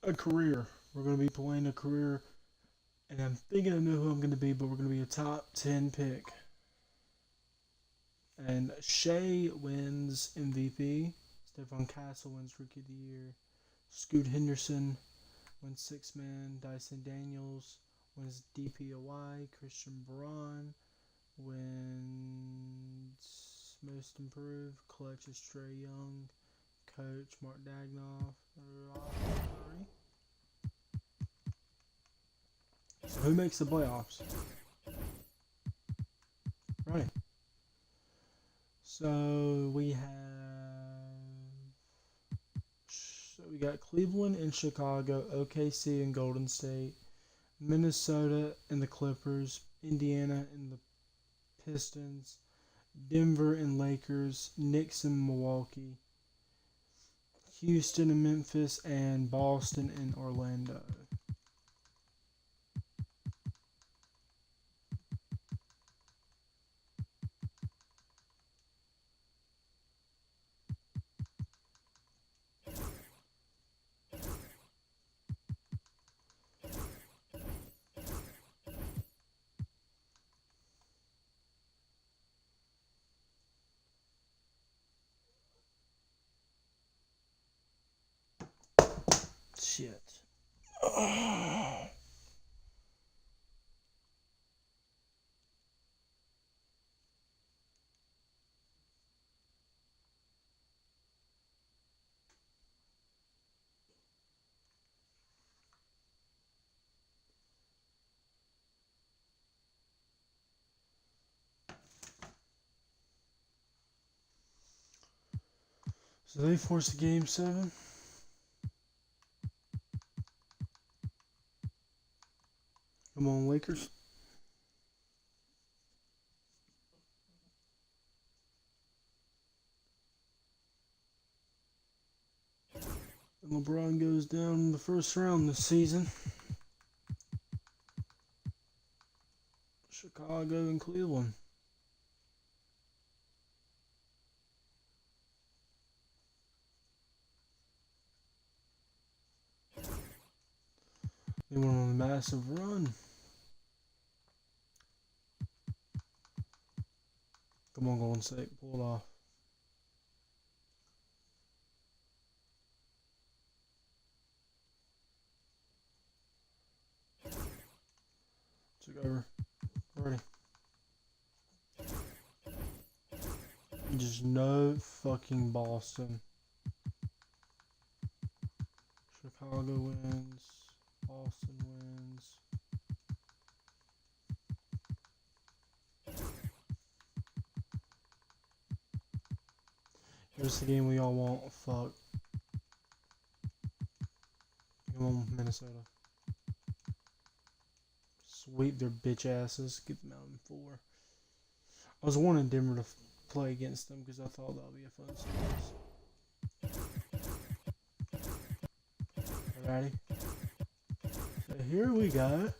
a career. We're going to be playing a career, and I'm thinking I know who I'm going to be, but we're going to be a top 10 pick. And Shea wins MVP. Stephon Castle wins Rookie of the Year. Scoot Henderson wins Six Man. Dyson Daniels wins DPOY. Christian Braun wins Most Improved. Clutch is Trey Young. Coach Mark Dagnoff. So who makes the playoffs? Right. So we got Cleveland and Chicago, OKC and Golden State, Minnesota and the Clippers, Indiana and the Pistons, Denver and Lakers, Knicks and Milwaukee, Houston and Memphis, and Boston and Orlando. Shit. So they forced a game 7. Come on, Lakers. And LeBron goes down in the first round this season. Chicago and Cleveland. They went on a massive run. Come on, Golden State, pull it off. Took over. Ready. Just no fucking Boston. Chicago wins. Boston wins. Here's the game we all want. Fuck. Come on, Minnesota. Sweep their bitch asses. Get them out in 4. I was wanting Denver to play against them because I thought that would be a fun series. Alrighty. So here we go.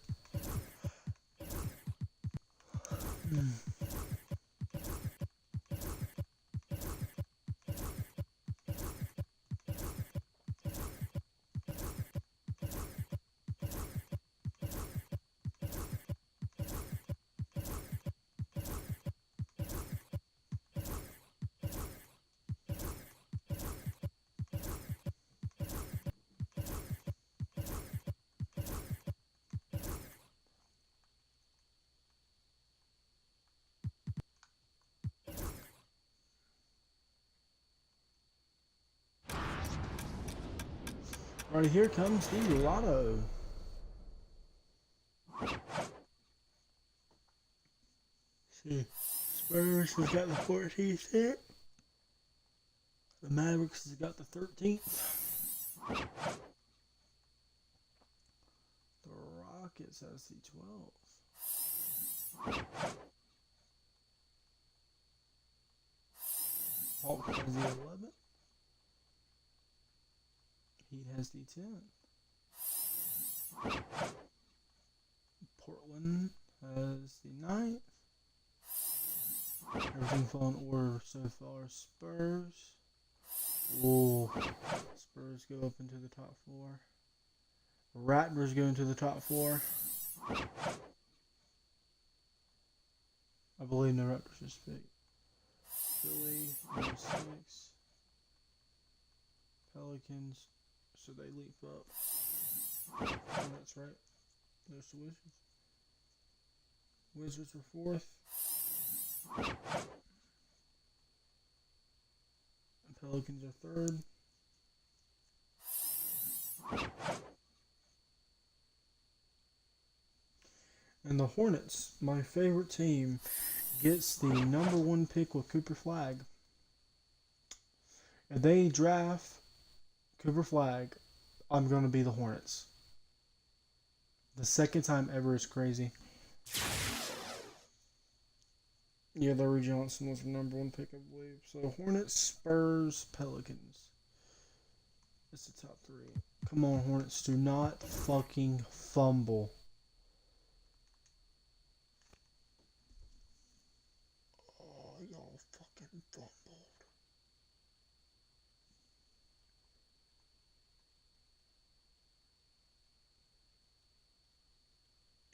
Right here comes the lotto. See, Spurs has got the 14th hit. The Mavericks has got the 13th. The Rockets has the 12th. Hawks has the 11th. Heat has the 10th. Portland has the 9th. Everything fell in order so far. Spurs. Ooh. Spurs go up into the top 4. Raptors go into the top four. I believe the Raptors just picked Philly, number 6. Pelicans, so they leap up. Oh, that's right. There's the Wizards. Wizards are 4th. Pelicans are 3rd. And the Hornets, my favorite team, gets the number 1 pick with Cooper Flag. If they draft Cooper Flag, I'm going to be the Hornets. The second time ever is crazy. Yeah, Larry Johnson was the number 1 pick, I believe. So Hornets, Spurs, Pelicans. It's the top 3. Come on, Hornets, do not fucking fumble. Oh, y'all fucking fumbled.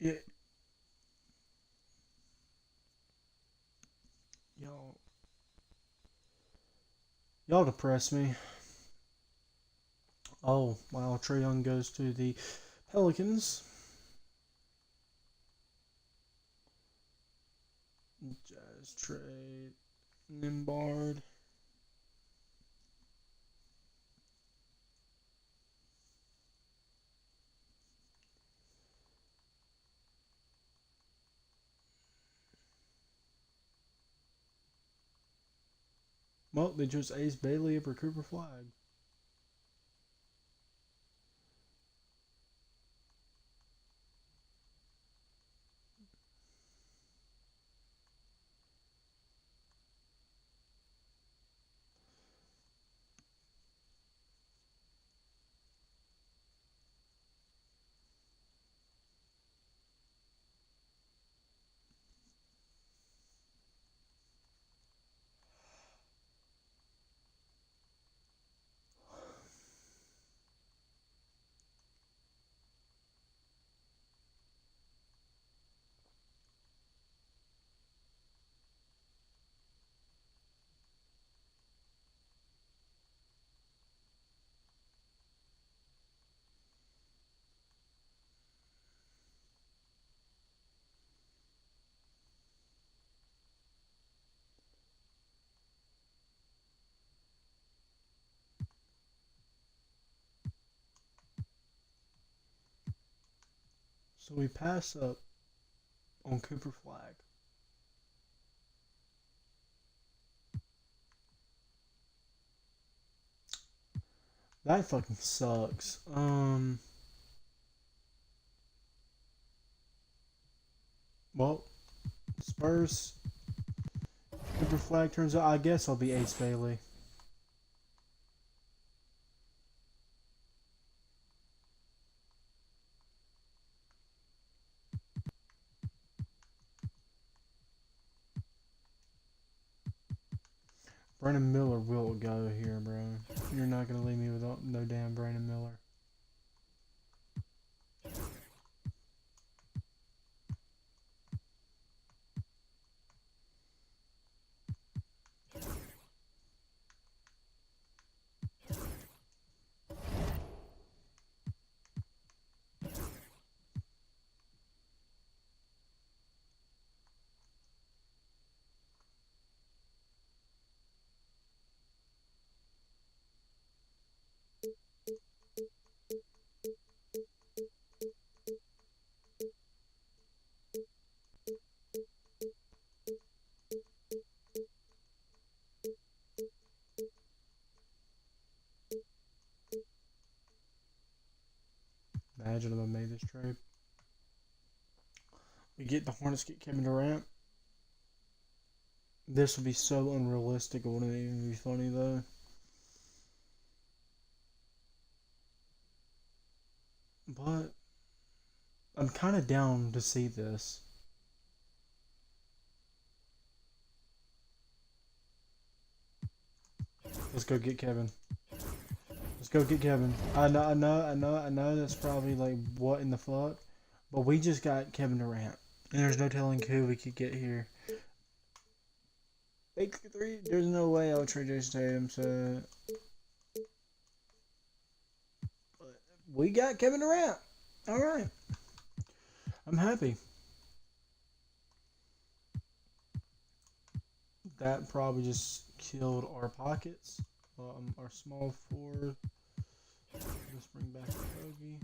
Yeah. Y'all depress me. Oh, wow, Trae Young goes to the Pelicans. Jazz trade Nimbard. Well, they just Ace Bailey over Cooper Flag. So we pass up on Cooper Flag. That fucking sucks. Well, Spurs. Cooper Flag turns out. I guess I'll be Ace Bailey. Brandon Miller will go here, bro. You're not gonna leave me without no damn Brandon Miller. Imagine if I made this trade. We get the Hornets, get Kevin Durant. This would be so unrealistic. It wouldn't even be funny though. But I'm kind of down to see this. Let's go get Kevin. Let's go get Kevin. I know. That's probably like what in the fuck, but we just got Kevin Durant, and there's no telling who we could get here. 8-3. There's no way I'll trade Jason Tatum. So we got Kevin Durant. All right, I'm happy. That probably just killed our pockets. Our small forward. Let's bring back Kogi.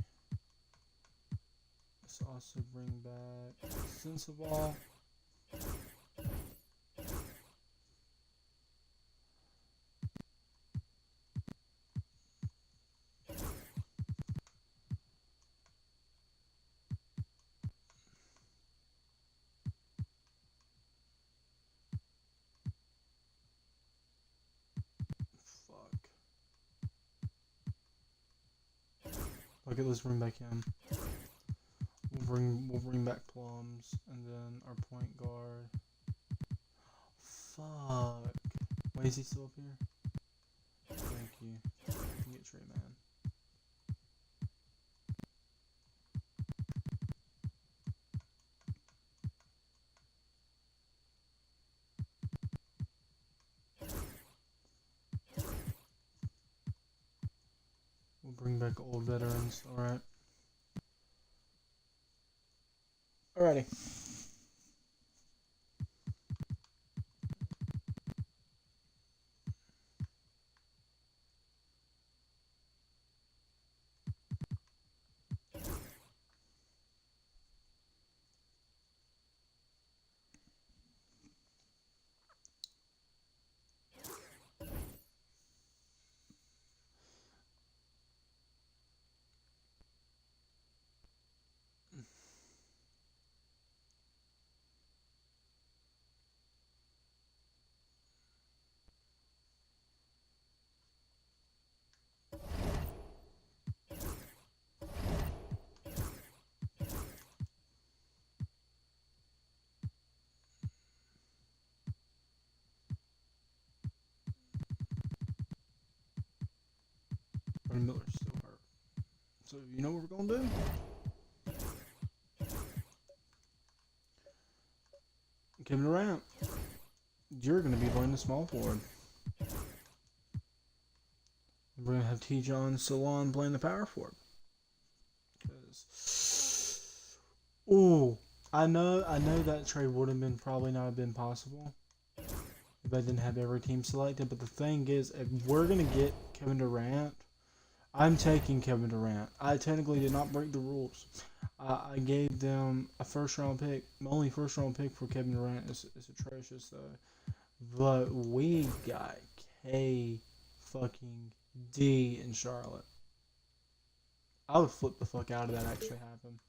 Let's also bring back Sensabaugh. Okay, let's bring back him. We'll bring back Plums, and then our point guard. Fuck. Wait, is he still up here? Thank you. I can get Trey Man. We'll bring back old veterans. Alright. Alrighty. Miller's still hurt. So you know what we're gonna do? Kevin Durant, you're gonna be playing the small forward. We're gonna have T-John Salon playing the power forward. Oh, I know that trade would have been probably not have been possible if I didn't have every team selected. But the thing is, if we're gonna get Kevin Durant, I'm taking Kevin Durant. I technically did not break the rules. I gave them a first-round pick. My only first-round pick for Kevin Durant is atrocious, though. But we got K fucking D in Charlotte. I would flip the fuck out of that actually happened.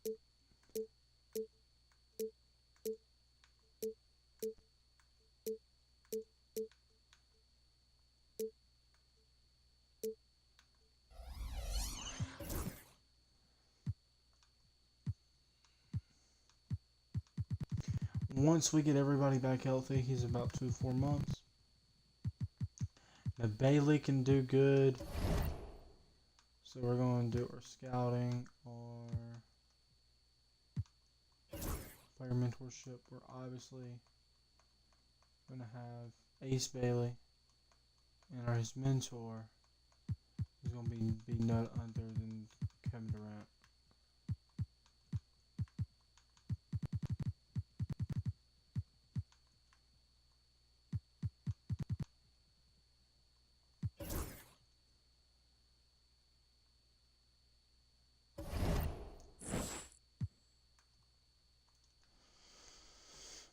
Once we get everybody back healthy, he's about 2-4 months. Now Bailey can do good. So we're going to do our scouting, our player mentorship. We're obviously going to have Ace Bailey, and his mentor is going to be none other than Kevin Durant.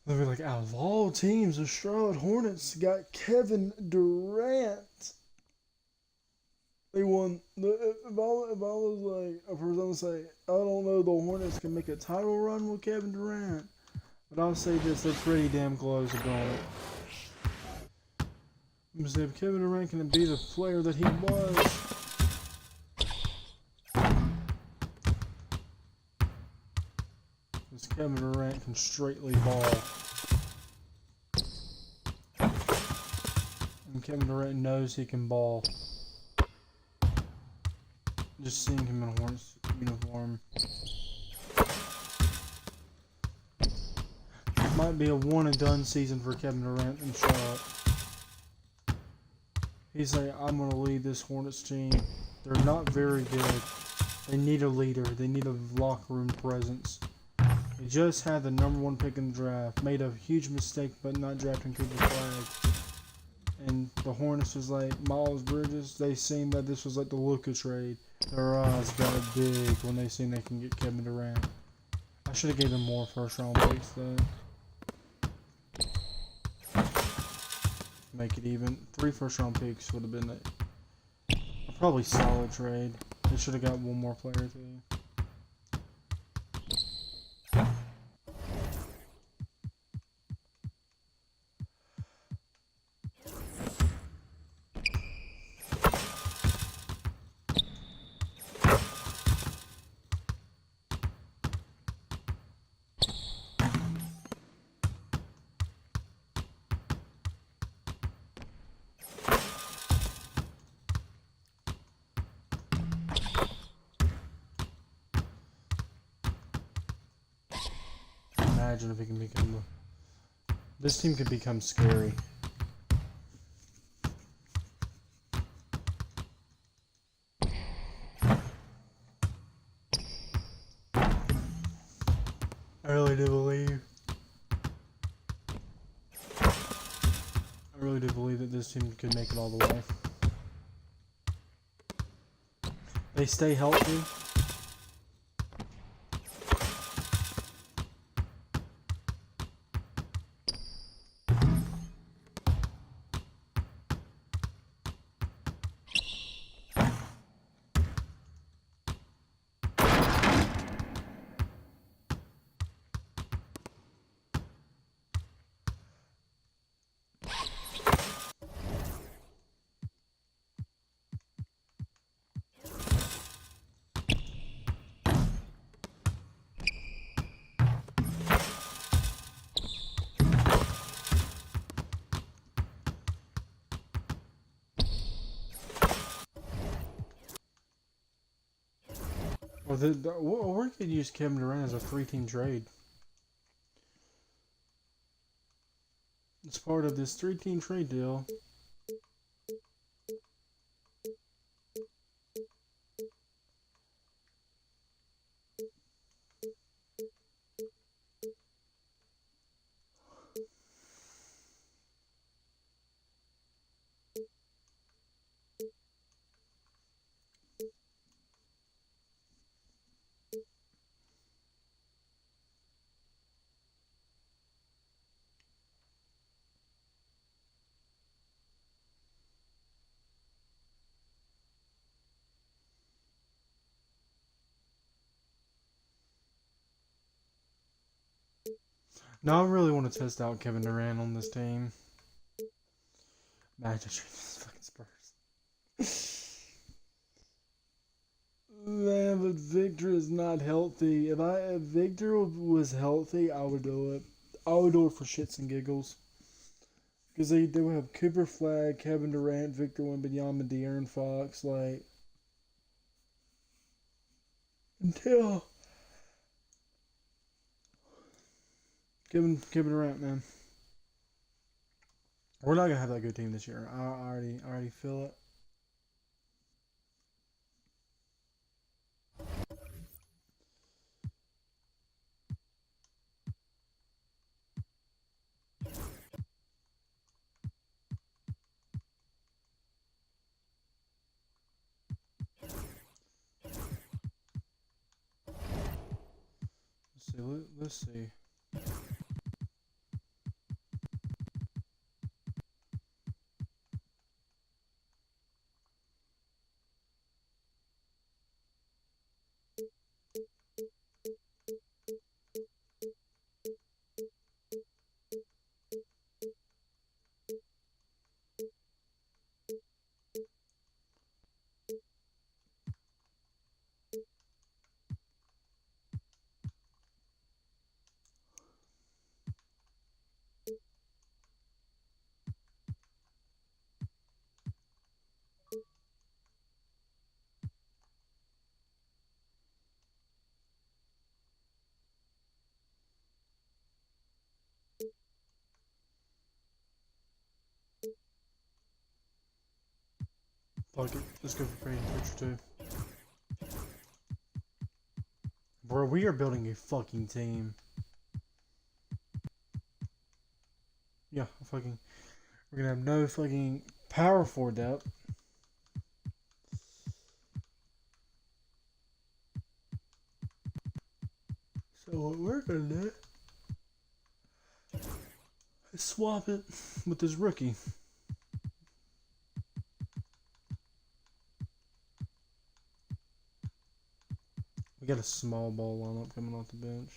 They'll be like, out of all teams, the Charlotte Hornets got Kevin Durant. They won. If I was like a person to say, I don't know, the Hornets can make a title run with Kevin Durant. But I'll say this, they're pretty damn close to going. I'm going to say, if Kevin Durant can be the player that he was. Because Kevin Durant can straightly ball. And Kevin Durant knows he can ball. just seeing him in a Hornets uniform. Might be a one and done season for Kevin Durant in Charlotte. He's like, I'm gonna lead this Hornets team. They're not very good. They need a leader. They need a locker room presence. They just had the #1 pick in the draft. Made a huge mistake by not drafting Cooper Flag. And the Hornets was like, Miles Bridges, they seen that this was like the Luka trade. Their eyes got big when they seen they can get Kevin Durant. I should have gave them more first round picks though. Make it even. 3 first round picks would have been a probably solid trade. They should have got one more player too. Imagine if he can become this team could become scary. I really do believe that this team could make it all the way. They stay healthy. Or we could use Kevin Durant as a 3-team trade. It's part of this 3-team trade deal. Now I really want to test out Kevin Durant on this team. Imagine this fucking Spurs. Man, but Victor is not healthy. If Victor was healthy, I would do it. I would do it for shits and giggles. Because they do have Cooper Flag, Kevin Durant, Victor Wembanyama, De'Aaron Fox, like until Kevin Durant, man. We're not gonna have that good team this year. I already feel it. Let's see. Let's see. Fuck it. Let's go for painting picture 2. Bro, we are building a fucking team. Yeah, fucking. We're gonna have no fucking power forward depth. So what we're gonna do is swap it with this rookie. We got a small ball lineup coming off the bench.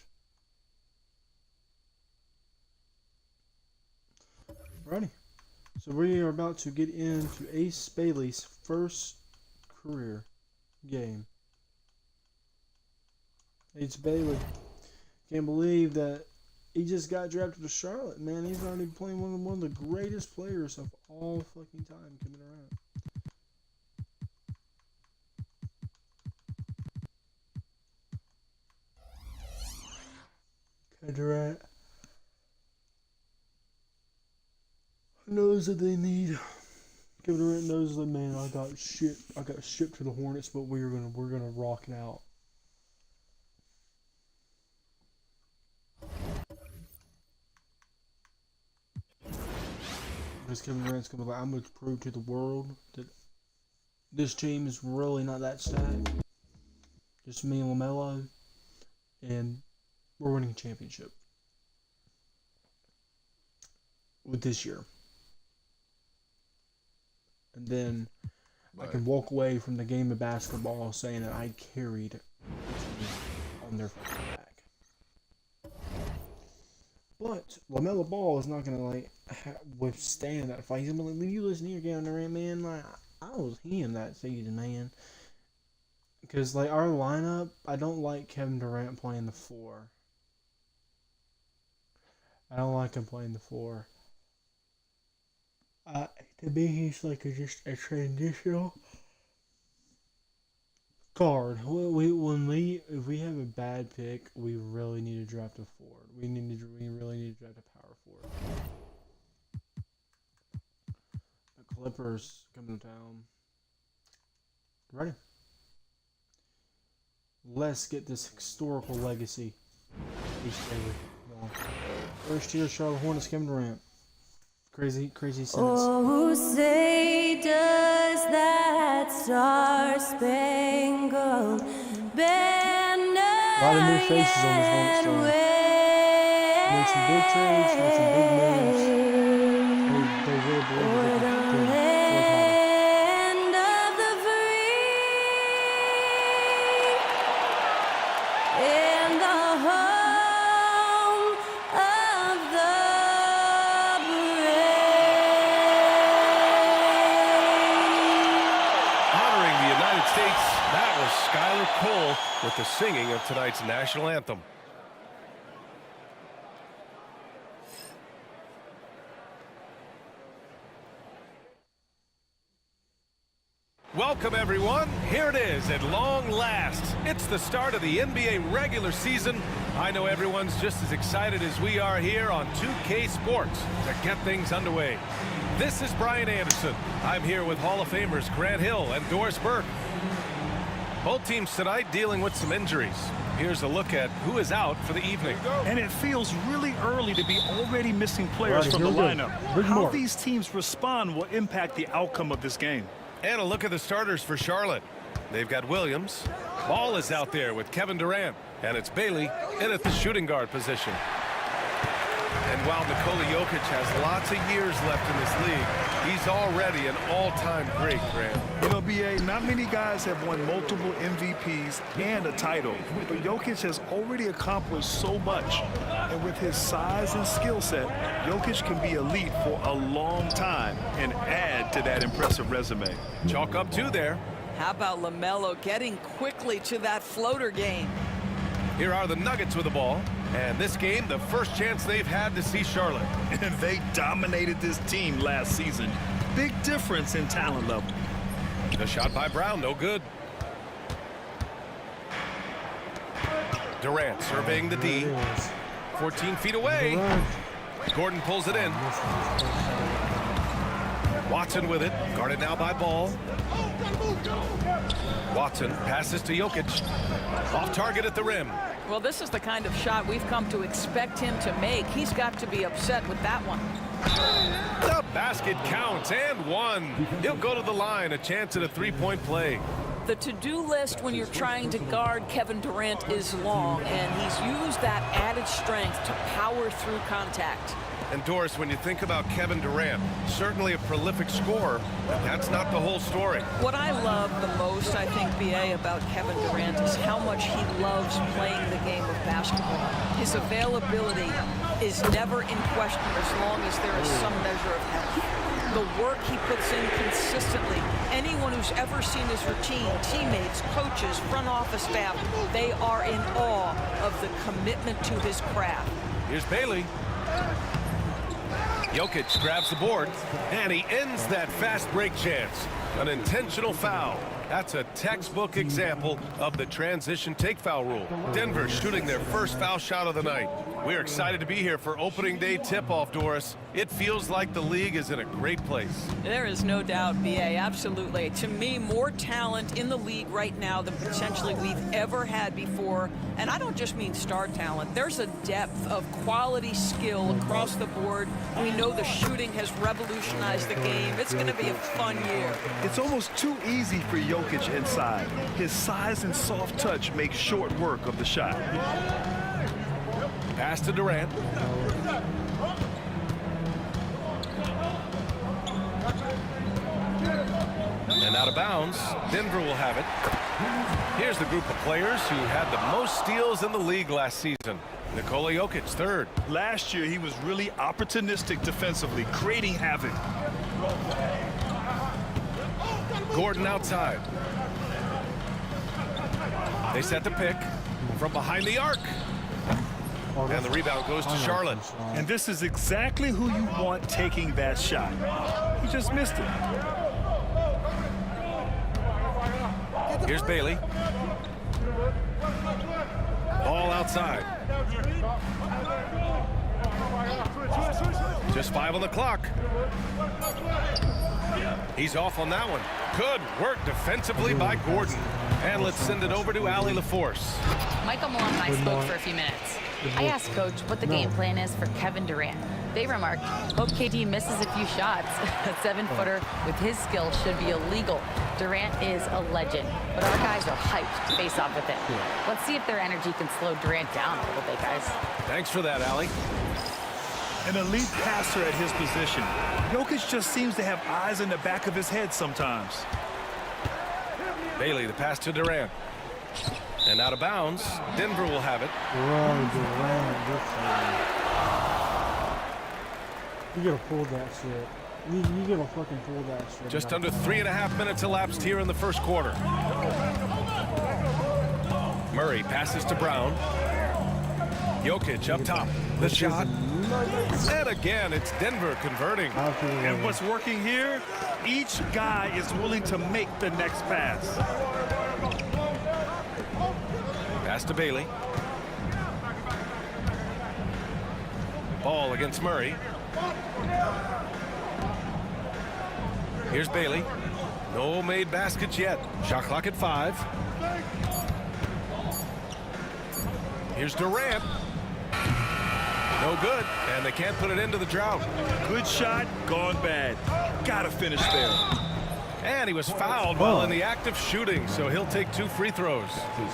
Alrighty. So we are about to get into Ace Bailey's first career game. Ace Bailey. Can't believe that he just got drafted to Charlotte, man. He's already playing one of the greatest players of all fucking time coming around. Durant knows that they need. Kevin Durant knows that, man, I got shipped to the Hornets, but we're gonna rock it out. Because Kevin Durant's gonna be like, I'm gonna prove to the world that this team is really not that stacked. Just me and LaMelo, and we're winning a championship with this year. And then I can walk away from the game of basketball saying that I carried the team on their back. But LaMelo Ball is not gonna withstand that fight. He's gonna be like, you listen here, Kevin Durant, man. Like, I was him that season, man. Because our lineup, I don't like Kevin Durant playing the 4. I don't like him playing the 4. To me, he's just a transitional guard. If we have a bad pick, we really need to draft a forward. We really need to draft a power forward. The Clippers coming to town. Ready? Let's get this historical legacy. First year Charlotte Hornets, Kevin Durant. Crazy sentence. Oh, say does that star-spangled banner A lot of new faces on this Hornets team. Made some big trades, made some big moves. They really believe that they can work hard. Cole with the singing of tonight's national anthem. Welcome everyone, here it is at long last. It's the start of the NBA regular season. I know everyone's just as excited as we are here on 2K Sports to get things underway. This is Brian Anderson. I'm here with Hall of Famers Grant Hill and Doris Burke. Both teams tonight dealing with some injuries. Here's a look at who is out for the evening. And it feels really early to be already missing players from the lineup. How these teams respond will impact the outcome of this game. And a look at the starters for Charlotte. They've got Williams. Ball is out there with Kevin Durant. And it's Bailey in at the shooting guard position. And while Nikola Jokic has lots of years left in this league, he's already an all-time great, Grant. You know, B.A., not many guys have won multiple MVPs and a title, but Jokic has already accomplished so much. And with his size and skill set, Jokic can be elite for a long time and add to that impressive resume. Chalk up 2 there. How about LaMelo getting quickly to that floater game? Here are the Nuggets with the ball. And this game, the first chance they've had to see Charlotte. And they dominated this team last season. Big difference in talent level. The shot by Brown, no good. Durant surveying the D. 14 feet away. Gordon pulls it in. Watson with it. Guarded now by Ball. Watson passes to Jokic. Off target at the rim. Well, this is the kind of shot we've come to expect him to make. He's got to be upset with that one. The basket counts and one. He'll go to the line, a chance at a three-point play. The to-do list when you're trying to guard Kevin Durant is long, and he's used that added strength to power through contact. And Doris, when you think about Kevin Durant, certainly a prolific scorer, but that's not the whole story. What I love the most, I think, BA, about Kevin Durant is how much he loves playing the game of basketball. His availability is never in question as long as there is some measure of health. The work he puts in consistently, anyone who's ever seen his routine, teammates, coaches, front office staff, they are in awe of the commitment to his craft. Here's Bailey. Jokic grabs the board, and he ends that fast break chance. An intentional foul. That's a textbook example of the transition take foul rule. Denver shooting their first foul shot of the night. We're excited to be here for opening day tip-off, Doris. It feels like the league is in a great place. There is no doubt, BA, absolutely. To me, more talent in the league right now than potentially we've ever had before. And I don't just mean star talent. There's a depth of quality skill across the board. We know the shooting has revolutionized the game. It's going to be a fun year. It's almost too easy for Jokic inside. His size and soft touch make short work of the shot. Pass to Durant. And out of bounds. Denver will have it. Here's the group of players who had the most steals in the league last season. Nikola Jokic, third. Last year, he was really opportunistic defensively, creating havoc. Gordon outside. They set the pick from behind the arc. And the rebound goes to Charlotte. And this is exactly who you want taking that shot. He just missed it. Here's Bailey. Ball outside. Just 5 on the clock. He's off on that one. Good work defensively by Gordon. And let's send it over to Allie LaForce. Michael Malone and I spoke for a few minutes. I asked Coach what the game plan is for Kevin Durant. They remarked, hope KD misses a few shots. A 7-footer with his skill should be illegal. Durant is a legend, but our guys are hyped to face off with him. Let's see if their energy can slow Durant down a little bit, guys. Thanks for that, Allie. An elite passer at his position. Jokic just seems to have eyes in the back of his head sometimes. Bailey, the pass to Durant. And out of bounds, Denver will have it. You gotta pull that shit. You gotta fucking pull that shit. Just under 3.5 minutes elapsed here in the first quarter. Murray passes to Brown. Jokic up top. The shot. And again, it's Denver converting. And what's working here? Each guy is willing to make the next pass. Pass to Bailey. Ball against Murray. Here's Bailey. No made baskets yet. Shot clock at 5. Here's Durant. No good, and they can't put it into the drought. Good shot, gone bad. Gotta finish there. And he was fouled while in the act of shooting, so he'll take 2 free throws.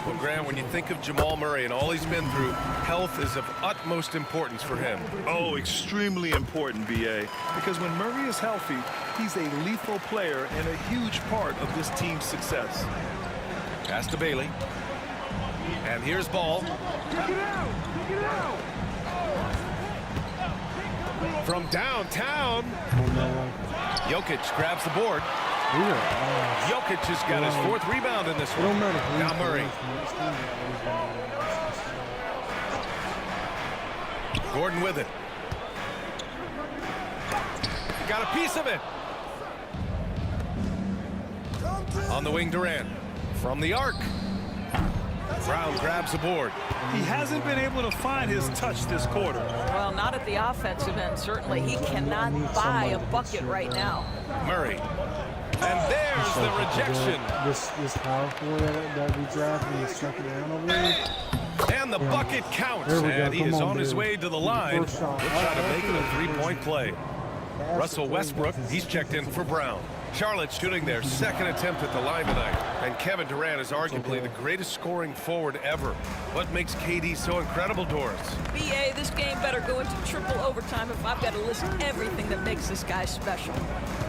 Well, Graham, when you think of Jamal Murray and all he's been through, health is of utmost importance for him. Oh, extremely important, BA. Because when Murray is healthy, he's a lethal player and a huge part of this team's success. Pass to Bailey. And here's Ball. From downtown, Jokic grabs the board. Jokic has got his 4th rebound in this one. Now Murray. Gordon with it. Got a piece of it. On the wing, Durant. From the arc. Brown grabs the board. He hasn't been able to find his touch this quarter. Well, not at the offensive end, certainly. He cannot buy a bucket right now. Murray. And there's the rejection. This power forward that we drafted in the second round over there. And the bucket counts, There we go. and he Come is on, on his baby. way to the line. First shot. We'll try to make it a three-point play. Russell Westbrook, he's checked in for Brown. Charlotte shooting their second attempt at the line tonight. And Kevin Durant is arguably the greatest scoring forward ever. What makes KD so incredible, Doris? BA, this game better go into triple overtime if I've got to list everything that makes this guy special.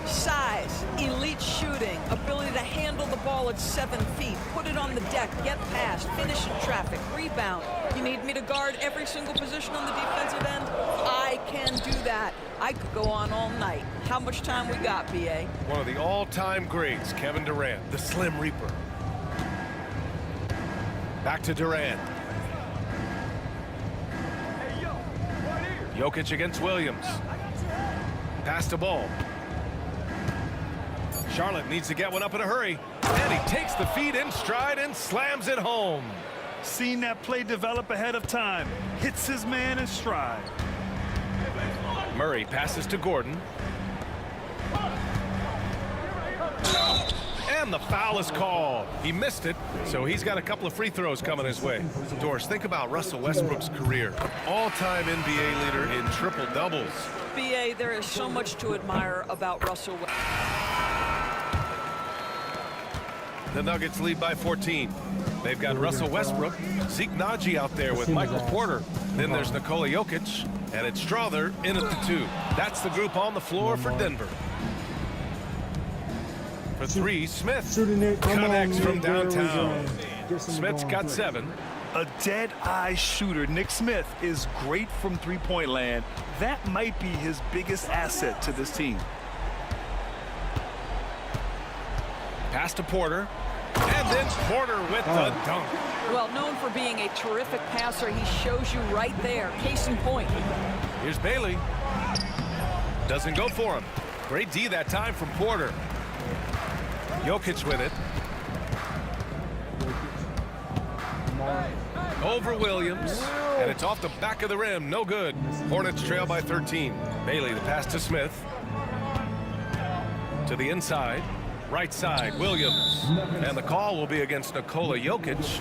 Size, elite shooting, ability to handle the ball at 7 feet, put it on the deck, get past, finish in traffic, rebound. You need me to guard every single position on the defensive end? I can do that. I could go on all night. How much time we got, BA? One of the all-time greats, Kevin Durant, the Slim Reaper. Back to Durant. Jokic against Williams. Pass the ball. Charlotte needs to get one up in a hurry. And he takes the feed in stride and slams it home. Seen that play develop ahead of time. Hits his man in stride. Murray passes to Gordon. And the foul is called. He missed it, so he's got a couple of free throws coming his way. Doris, think about Russell Westbrook's career. All-time NBA leader in triple-doubles. BA, there is so much to admire about Russell. The Nuggets lead by 14. They've got Russell Westbrook, Zeke Naji out there with Michael Porter. Then there's Nikola Jokic, and it's Strother in at the 2. That's the group on the floor for Denver. For 3, Smith connects from downtown. Smith's got 7. A dead-eye shooter. Nick Smith is great from three-point land. That might be his biggest asset to this team. Pass to Porter. And then Porter with the dunk. Well, known for being a terrific passer, he shows you right there. Case in point. Here's Bailey. Doesn't go for him. Great D that time from Porter. Jokic with it. Over Williams. And it's off the back of the rim. No good. Hornets trail by 13. Bailey, the pass to Smith. To the inside. Right side, Williams. And the call will be against Nikola Jokic.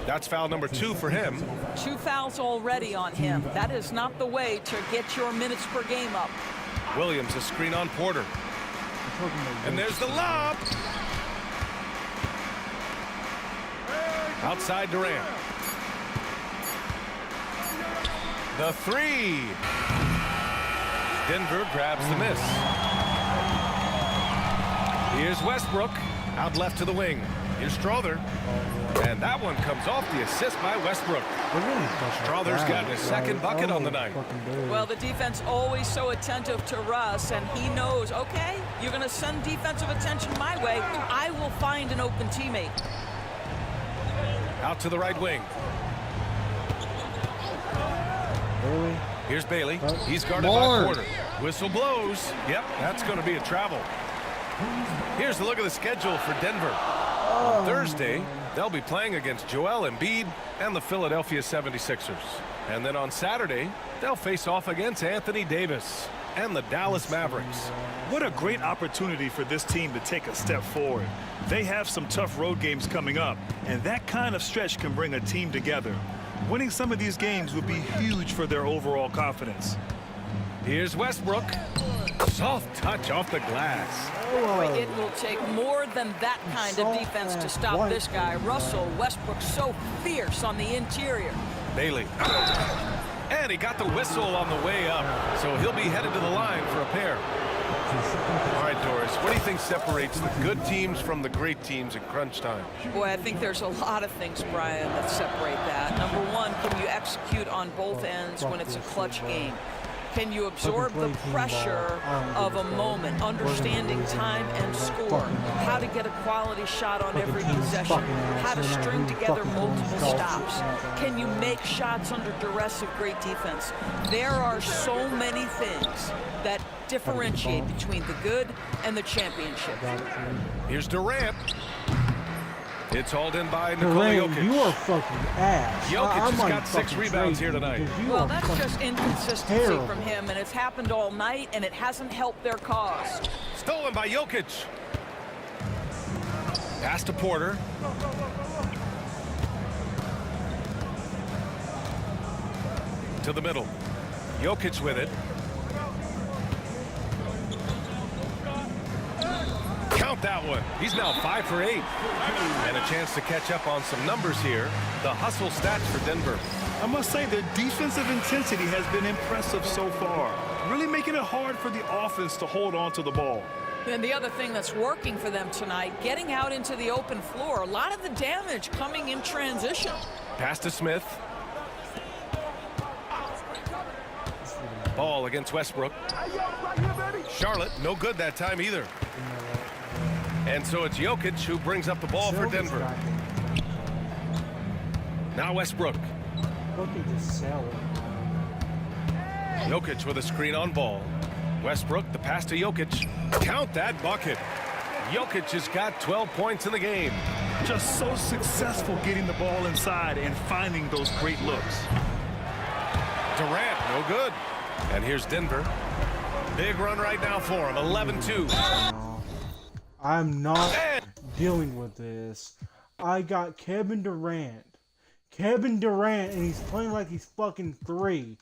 That's foul number 2 for him. 2 fouls already on him. That is not the way to get your minutes per game up. Williams, a screen on Porter. And there's the lob. Outside Durant. The 3. Denver grabs the miss. Here's Westbrook, out left to the wing. Here's Strother. And that one comes off the assist by Westbrook. Strother's gotten his second bucket on the night. Well, the defense always so attentive to Russ, and he knows, okay, you're going to send defensive attention my way. I will find an open teammate. Out to the right wing. Here's Bailey. He's guarded by Porter. Whistle blows. Yep, that's going to be a travel. Here's a look at the schedule for Denver. On Thursday, they'll be playing against Joel Embiid and the Philadelphia 76ers. And then on Saturday, they'll face off against Anthony Davis and the Dallas Mavericks. What a great opportunity for this team to take a step forward. They have some tough road games coming up, and that kind of stretch can bring a team together. Winning some of these games would be huge for their overall confidence. Here's Westbrook. Soft touch off the glass. Boy, it will take more than that kind of defense to stop this guy. Russell Westbrook so fierce on the interior. Bailey. And he got the whistle on the way up, so he'll be headed to the line for a pair. All right, Doris, what do you think separates the good teams from the great teams at crunch time? Boy, I think there's a lot of things, Brian, that separate that. Number one, can you execute on both ends when it's a clutch game? Can you absorb the pressure of a moment, understanding time and score, how to get a quality shot on every possession, how to string together multiple stops? Can you make shots under duress of great defense? There are so many things that differentiate between the good and the championship. Here's Durant. It's hauled in by Nikola Jokic. You are fucking ass. Jokic has got 6 rebounds here tonight. Well, that's just inconsistency from him, and it's happened all night, and it hasn't helped their cause. Stolen by Jokic. Pass to Porter. To the middle. Jokic with it. Count that one. He's now 5 for 8. And a chance to catch up on some numbers here. The hustle stats for Denver. I must say their defensive intensity has been impressive so far, really making it hard for the offense to hold on to the ball. And the other thing that's working for them tonight, getting out into the open floor. A lot of the damage coming in transition. Pass to Smith. Ball against Westbrook. Charlotte, no good that time either. And so it's Jokic who brings up the ball for Denver. Now Westbrook. Looking to sell it. Jokic with a screen on ball. Westbrook, the pass to Jokic. Count that bucket. Jokic has got 12 points in the game. Just so successful getting the ball inside and finding those great looks. Durant, no good. And here's Denver. Big run right now for him, 11-2. I'm not dealing with this. I got Kevin Durant. Kevin Durant, and he's playing like he's fucking 3.